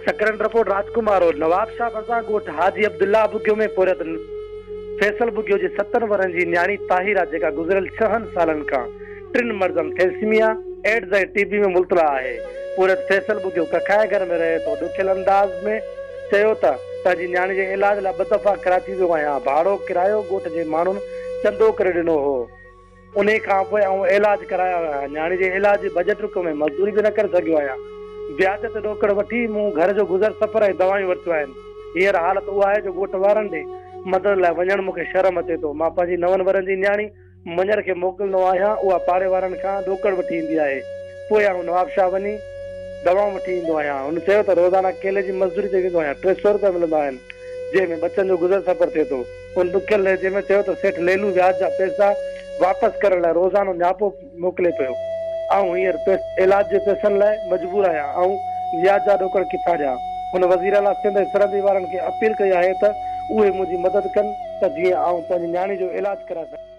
सकरन report राजकुमार और नवाब शाह बरसा गोठ हाजी अब्दुल्ला बुग्यो में पोरत फैसल बुग्यो जे 70 वरन जी न्याणी ताहिरा जेका गुजरल 6 सालन का टिन मर्दम थैलेसीमिया एड्स ऐं टीबी में मुब्तला है। पोरत फैसल बुग्यो कखाए घर में रहे तो दुखियल अंदाज में चयो त ताजी न्याणी जे इलाज ला 2 दफ़ा कराची वियो आहियां। भाड़ो किरायो गोठ जे माण्हुनि चंदो करे ॾिनो हो। उन खां पोइ इलाज कराया विया। न्याणी जे इलाज जे बजट रुक में मज़दूरी भी न करे सघियो आहियां। ब्याज ते ॾोकड़ वठी मूं घर जो गुज़र सफ़र ऐं दवायूं वरितियूं आहिनि। हींअर हालत उहा आहे जो ॻोठ वारनि ॾे मदद लाइ वञणु मूंखे शर्म अचे थो। मां पंहिंजी 9 वरनि जी न्याणी मञर खे मोकिलींदो आहियां। उहा पाड़े वारनि खां ॾोकड़ वठी ईंदी आहे। पोइ आउं नवाब शाह वञी दवाऊं वठी ईंदो आहियां। हुन चयो त रोज़ाना केले जी मज़दूरी ते वेंदो आहियां। 300 रुपया मिलंदा आहिनि जंहिंमें बचनि जो गुज़र सफ़र थिए थो। हुन ॾुखियल लहजे में चयो त सेठ लेलू व्याज जा पैसा वापसि करण लाइ रोज़ानो न्यापो मोकिले पियो। आउं हींअर इलाज जे पैसनि लाइ मजबूर आहियां ऐं व्याज जा ॾोकड़ किथां ॾियां। हुन वज़ीर आला सिंध सरहदी वारनि खे अपील कई आहे त उहे मुंहिंजी मदद कनि त जीअं आउं पंहिंजी न्याणी जो इलाज कराए सघां।